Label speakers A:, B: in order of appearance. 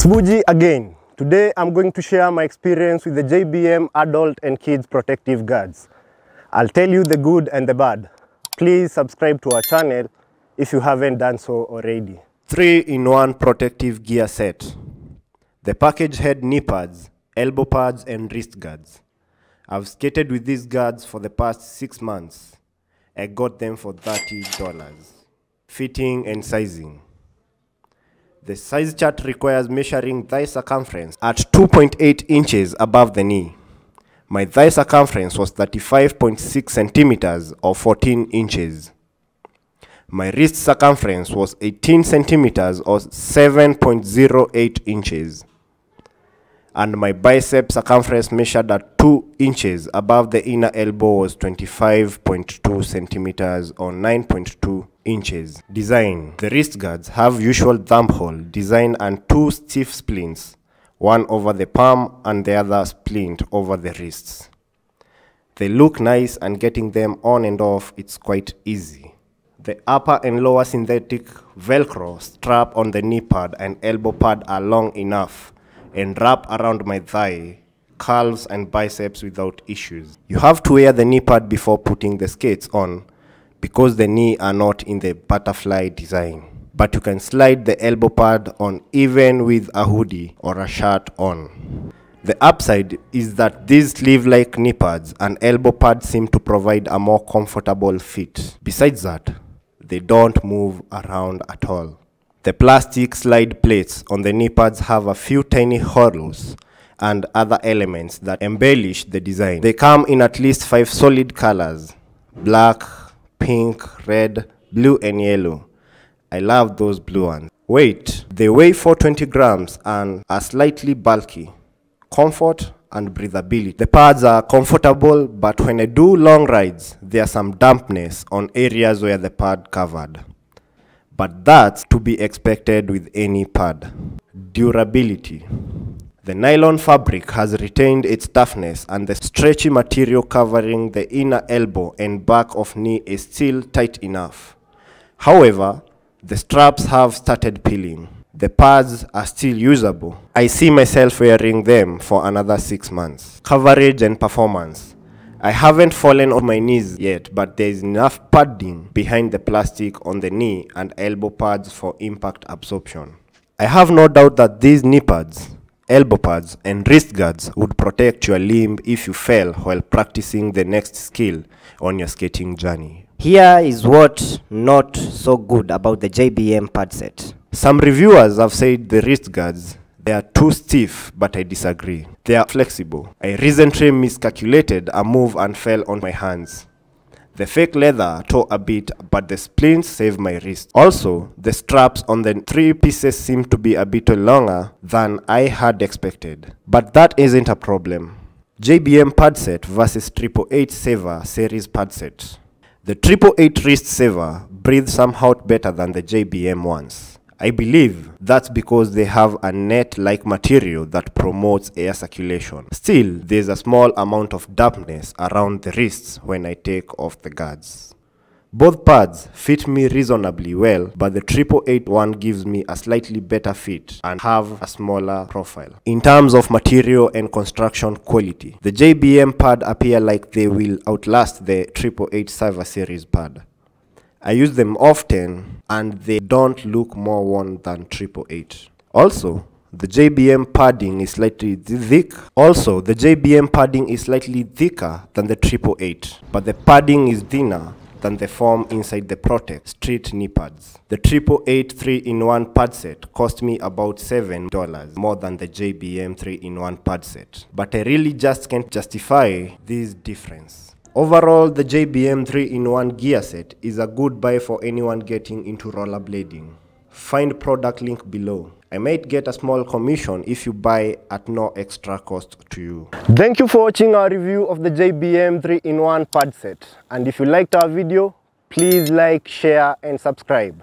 A: It's Buji again. Today I'm going to share my experience with the JBM adult and kids protective guards. I'll tell you the good and the bad. Please subscribe to our channel if you haven't done so already. 3-in-1 protective gear set. The package had knee pads, elbow pads and wrist guards. I've skated with these guards for the past 6 months. I got them for $30. Fitting and sizing. The size chart requires measuring thigh circumference at 2.8 inches above the knee. My thigh circumference was 35.6 centimeters or 14 inches. My wrist circumference was 18 centimeters or 7.08 inches. And my bicep circumference measured at 2 inches above the inner elbow was 25.2 centimeters or 9.2 inches. Design. The wrist guards have usual thumb hole design and 2 stiff splints, one over the palm and the other splint over the wrists. They look nice and getting them on and off it's quite easy. The upper and lower synthetic Velcro strap on the knee pad and elbow pad are long enough and wrap around my thigh, calves and biceps without issues. You have to wear the knee pad before putting the skates on because the knee are not in the butterfly design. But you can slide the elbow pad on even with a hoodie or a shirt on. The upside is that these sleeve-like knee pads and elbow pads seem to provide a more comfortable fit. Besides that, they don't move around at all. The plastic slide plates on the knee pads have a few tiny holes and other elements that embellish the design. They come in at least 5 solid colors: black, pink, red, blue and yellow. I love those blue ones. Weight. They weigh 420 grams and are slightly bulky. Comfort and breathability. The pads are comfortable, but when I do long rides, there's some dampness on areas where the pad covered. But that's to be expected with any pad. Durability. The nylon fabric has retained its toughness and the stretchy material covering the inner elbow and back of knee is still tight enough. However, the straps have started peeling. The pads are still usable. I see myself wearing them for another 6 months. Coverage and performance. I haven't fallen on my knees yet, but there is enough padding behind the plastic on the knee and elbow pads for impact absorption. I have no doubt that these knee pads, elbow pads and wrist guards would protect your limb if you fell while practicing the next skill on your skating journey.
B: Here is what not so good about the JBM pad set.
A: Some reviewers have said the wrist guards, they are too stiff, but I disagree. They are flexible. I recently miscalculated a move and fell on my hands. The fake leather tore a bit, but the splints saved my wrist. Also, the straps on the 3 pieces seem to be a bit longer than I had expected. But that isn't a problem. JBM pad set versus 888 Saver series pad set. The 888 wrist saver breathes somehow better than the JBM ones. I believe that's because they have a net-like material that promotes air circulation. Still, there's a small amount of dampness around the wrists when I take off the guards. Both pads fit me reasonably well, but the 888 one gives me a slightly better fit and have a smaller profile. In terms of material and construction quality, the JBM pad appear like they will outlast the 888 Saver series pad. I use them often and they don't look more worn than 888. Also, the JBM padding is slightly thick. The JBM padding is slightly thicker than the 888, but the padding is thinner than the foam inside the Protect street knee pads. The 888 3-in-1 pad set cost me about $7 more than the JBM 3-in-1 pad set, but I really just can't justify this difference. Overall, the JBM 3-in-1 gear set is a good buy for anyone getting into rollerblading. Find product link below. I might get a small commission if you buy at no extra cost to you. Thank you for watching our review of the JBM 3-in-1 pad set. And if you liked our video, please like, share and subscribe.